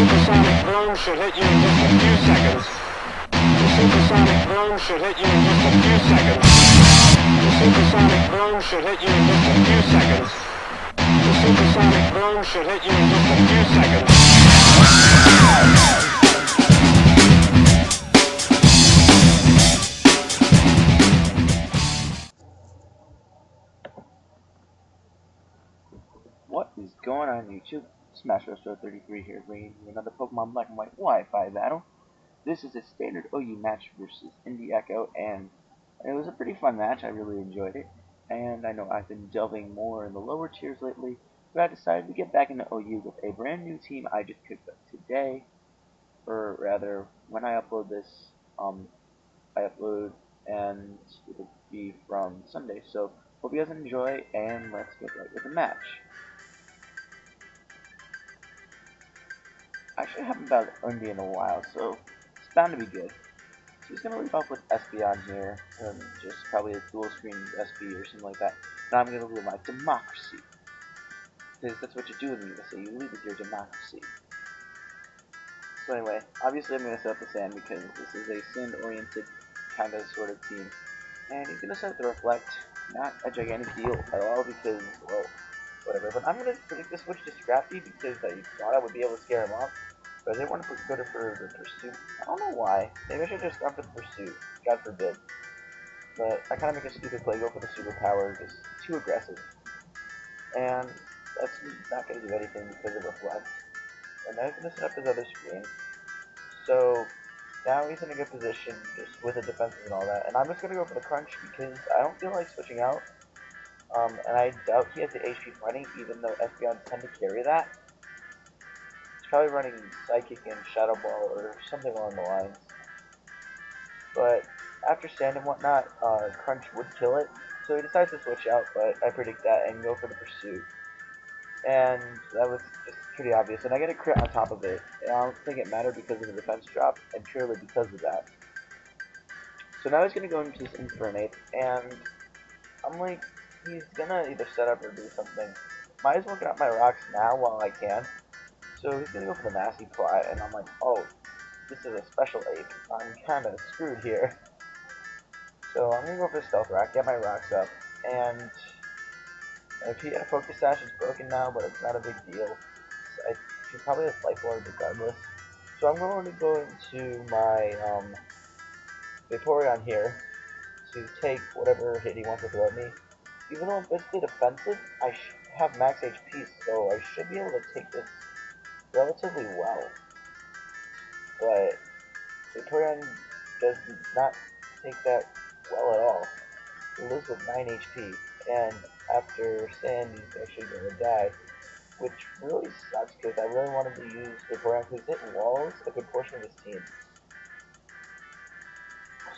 supersonic boom should hit you in just a few seconds. The supersonic boom should hit you in just a few seconds. The supersonic boom should hit you in just a few seconds. The supersonic boom should hit you in just a few seconds. What is going on YouTube? Smash Restore 33 here, bringing you another Pokemon Black and White Wi-Fi battle. This is a standard OU match versus Indieecho, and it was a pretty fun match. I really enjoyed it, and I know I've been delving more in the lower tiers lately, but I decided to get back into OU with a brand new team I just picked up today, or rather, when I upload this, I upload, and it'll be from Sunday. So hope you guys enjoy, and let's get right with the match. I actually haven't battled Undie in a while, so it's bound to be good. So he's gonna lead off with Espeon here, and just probably a dual screen SP or something like that. Now I'm gonna lead with my Democracy, because that's what you do in the USA. You lead with your democracy. So anyway, obviously I'm gonna set up the sand because this is a sand-oriented kind of sort of team, and he's gonna set up the Reflect. Not a gigantic deal at all because, well, whatever. But I'm gonna predict the switch to Scrafty because I thought I would be able to scare him off. But I didn't want to go for the Pursuit. I don't know why. Maybe I should just go for the Pursuit. God forbid. But I kind of make a stupid play, go for the Superpower, just too aggressive. And that's not going to do anything because of Reflect. And now he's going to set up his other screen. So now he's in a good position just with the defenses and all that. And I'm just going to go for the Crunch because I don't feel like switching out. And I doubt he has the HP fighting, even though Espeon tend to carry that. He's probably running Psychic and Shadow Ball or something along the lines. But after Sand and whatnot, Crunch would kill it. So he decides to switch out, but I predict that and go for the Pursuit. And that was just pretty obvious. And I get a crit on top of it. And I don't think it mattered because of the defense drop, and purely because of that. So now he's going to go into his Infernape, and I'm like, he's gonna either set up or do something. Might as well get out my rocks now while I can. So he's gonna go for the Nasty Plot, and I'm like, oh, this is a special ape. I'm kinda screwed here. So I'm gonna go for the Stealth Rock, get my rocks up, and if he had a Focus Sash, it's broken now, but it's not a big deal. I should probably have Life Orb regardless. So I'm going to go into my Vaporeon here to take whatever hit he wants to throw at me. Even though I'm basically defensive, I have max HP, so I should be able to take this relatively well. But Vaporeon does not take that well at all. He lives with 9 HP, and after Sand, he's actually going to die, which really sucks because I really wanted to use Vaporeon because he's hitting walls a good portion of his team.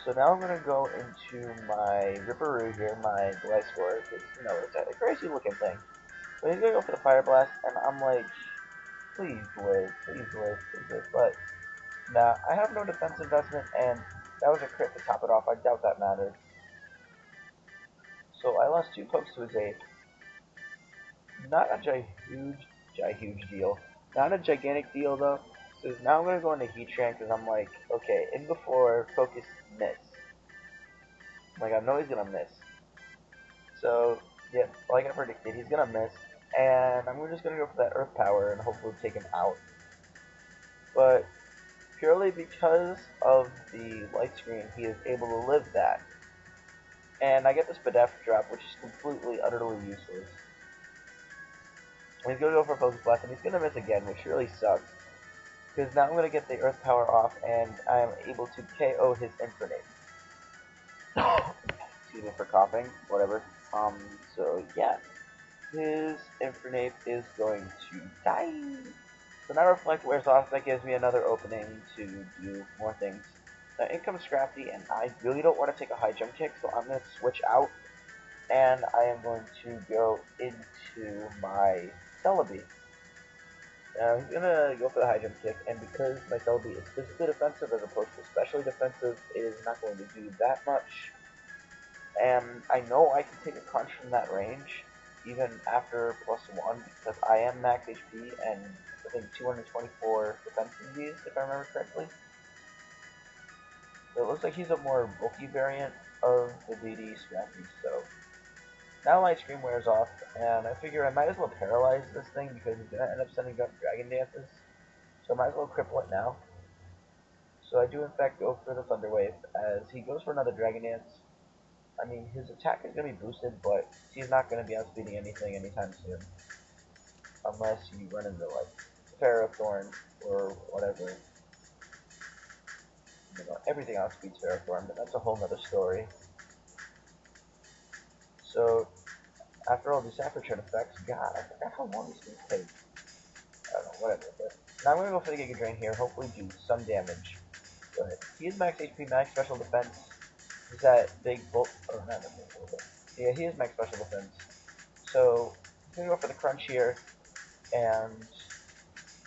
So now I'm going to go into my Ripperoo here, my Gliscor, because, you know, it's a crazy looking thing. But he's going to go for the Fire Blast, and I'm like, please live, please live, please live. But, nah, I have no defense investment, and that was a crit to top it off. I doubt that mattered. So I lost 2 pokes to his ape. Not a huge deal. Not a gigantic deal, though. So now I'm going to go into Heatran because I'm like, okay, in before, focus, miss. Like, I know he's going to miss. So, yeah, like I predicted, he's going to miss. And I'm just going to go for that Earth Power and hopefully take him out. But purely because of the light screen, he is able to live that. And I get this Badef drop, which is completely, utterly useless. And he's going to go for a Focus Blast, and he's going to miss again, which really sucks. Because now I'm going to get the Earth Power off, and I am able to KO his Infernape. Excuse me for coughing, whatever. So yeah. His Infernape is going to die. So now Reflect wears off, that gives me another opening to do more things. Now in comes Scrafty, and I really don't want to take a high jump kick, so I'm going to switch out. And I am going to go into my Celebi. Now he's going to go for the high jump kick, and because my Celebi is physically defensive as opposed to especially defensive, it is not going to do that much. And I know I can take a crunch from that range, even after +1, because I am max HP, and I think 224 defense disease, if I remember correctly. So it looks like he's a more bulky variant of the DD Scrappy, so now my scream wears off, and I figure I might as well paralyze this thing because it's going to end up sending up Dragon Dances, so I might as well cripple it now. So I do in fact go for the Thunder Wave, as he goes for another Dragon Dance. I mean, his attack is going to be boosted, but he's not going to be outspeeding anything anytime soon. Unless you run into, like, Ferrothorn or whatever. You know, everything outspeeds Ferrothorn, but that's a whole nother story. So, after all these afterturn effects, God, I forgot how long these things take. I don't know, whatever. But now I'm going to go for the Giga Drain here, hopefully do some damage. But he is max HP, max special defense. He's that big bolt, or not that big bolt, yeah, he is max special defense. So, I'm going to go for the Crunch here, and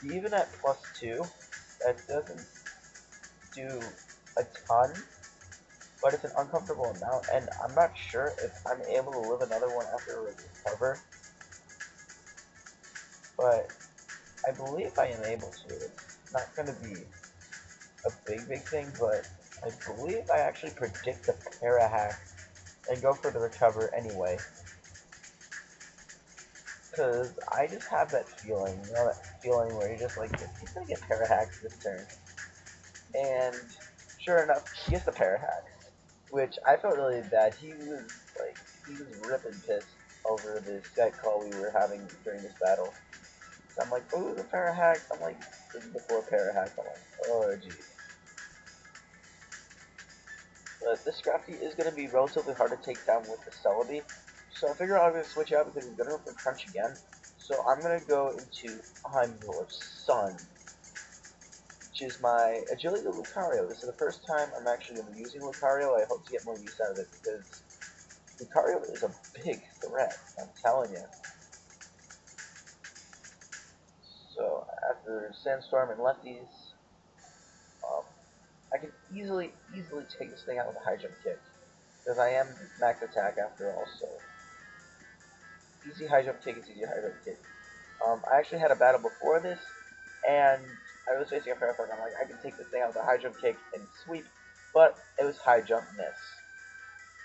even at +2, that doesn't do a ton, but it's an uncomfortable amount, and I'm not sure if I'm able to live another one after I recover, but I believe I am able to. It's not going to be a big thing, but I believe I actually predict the Parahax and go for the recover anyway. Because I just have that feeling, you know, that feeling where you're just like, he's going to get Parahax this turn. And sure enough, he gets the Parahax, which I felt really bad. He was ripping pissed over the Skype call we were having during this battle. So I'm like, oh, the Parahax. I'm like, this is before Parahax. I'm like, oh, geez. But this Scrafty is going to be relatively hard to take down with the Celebi. So I figure I'm going to switch out because he's going to go for Crunch again. So I'm going to go into I'm Your Son, which is my Agility Lucario. This is the first time I'm actually going to be using Lucario. I hope to get more use out of it because Lucario is a big threat, I'm telling you. So after Sandstorm and Lefties, I can easily take this thing out with a high jump kick. Because I am max attack after all, so easy high jump kick is easy high jump kick. I actually had a battle before this, and I was facing a Parahax, and I'm like, I can take this thing out with a high jump kick and sweep, but it was high jump miss.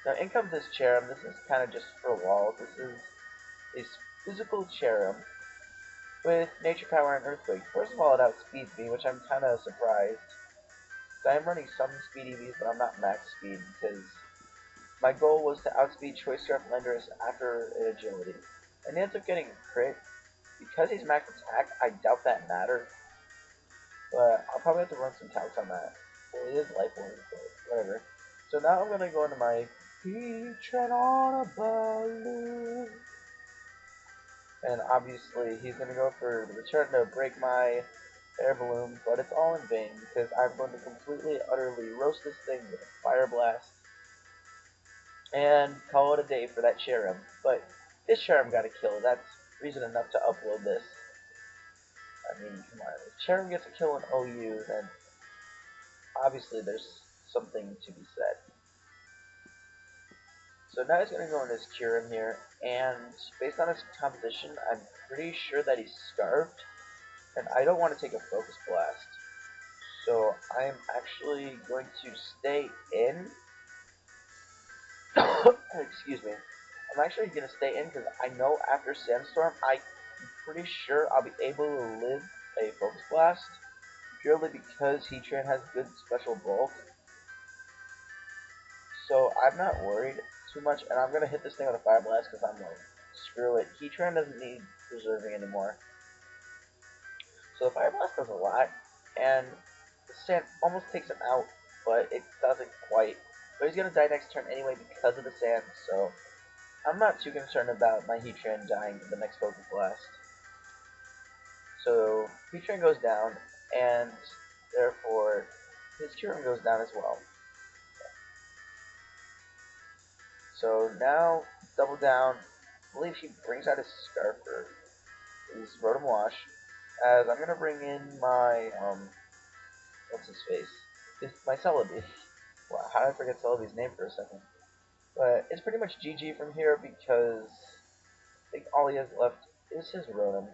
Now in comes this Cherrim. This is kind of just for walls. This is a physical Cherrim with Nature Power and Earthquake. First of all, it outspeeds me, which I'm kind of surprised. I'm running some speed EVs, but I'm not max speed because my goal was to outspeed Choice Scarf Landorus after an agility. And he ends up getting a crit. Because he's max attack, I doubt that matters. But I'll probably have to run some calcs on that. Well, it is life orb, but whatever. So now I'm going to go into my Tread on a Balloon. And obviously he's going to go for the return to break my air balloon, but it's all in vain because I'm going to completely, utterly roast this thing with a Fire Blast and call it a day for that Cherrim. But this Cherrim got a kill. That's reason enough to upload this. I mean, come on. If Cherrim gets a kill in OU, then obviously there's something to be said. So now he's going to go into his Kyurem here, and based on his composition, I'm pretty sure that he's Scarfed, and I don't want to take a Focus Blast. So I'm actually going to stay in. Excuse me. I'm actually going to stay in because I know after Sandstorm, I'm pretty sure I'll be able to live a Focus Blast, purely because Heatran has good special bulk. So I'm not worried too much, and I'm going to hit this thing with a Fire Blast because I'm like, screw it. Heatran doesn't need preserving anymore. So the Fire Blast does a lot, and the sand almost takes him out, but it doesn't quite. But he's going to die next turn anyway because of the sand, so I'm not too concerned about my Heatran dying in the next Focus Blast. So Heatran goes down, and therefore his Kyurem goes down as well. So now, double down, I believe he brings out his Scarf or his Rotom Wash, as I'm going to bring in my, what's his face? My Celebi. Wow, how did I forget Celebi's name for a second? But it's pretty much GG from here because I think all he has left is his Rotom.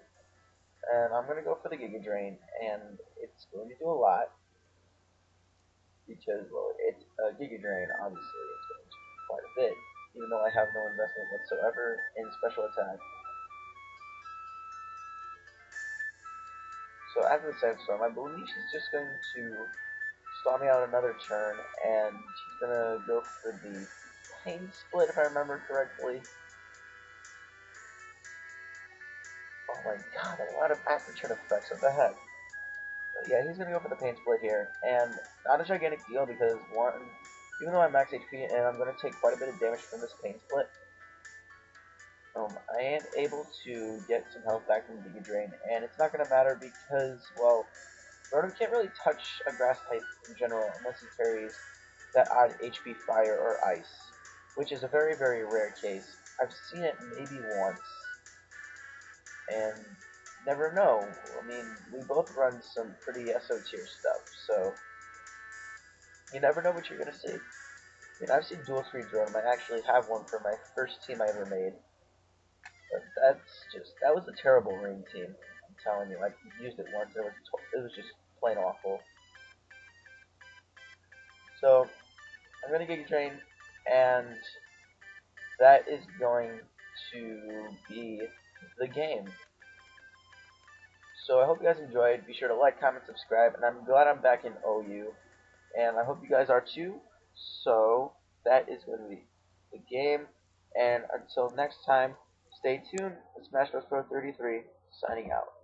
and I'm gonna go for the Giga Drain, and it's going to do a lot because, well, it's a Giga Drain. Obviously, it's going to do quite a bit, even though I have no investment whatsoever in special attack. So after the sandstorm, I believe she's just going to stall me out another turn, and she's gonna go for the pain split if I remember correctly. Oh my god, a lot of after turn effects, what the heck? But yeah, he's gonna go for the pain split here, and not a gigantic deal because one, even though I'm max HP and I'm gonna take quite a bit of damage from this pain split, I am able to get some health back from the Giga Drain, and it's not gonna matter because, well, Rotom can't really touch a grass type in general unless he carries that odd HP fire or ice, which is a very, very rare case. I've seen it maybe once, and never know. I mean, we both run some pretty SO tier stuff, so you never know what you're gonna see. I mean, I've seen dual screen Rotom. I actually have one for my first team I ever made, but that was a terrible rain team. I'm telling you, I used it once. It was just plain awful. So I'm gonna Giga Drain, and that is going to be the game. So I hope you guys enjoyed. Be sure to like, comment, subscribe, and I'm glad I'm back in OU, and I hope you guys are too. So that is going to be the game, and until next time, stay tuned. Smash Bros. Pro 33 signing out.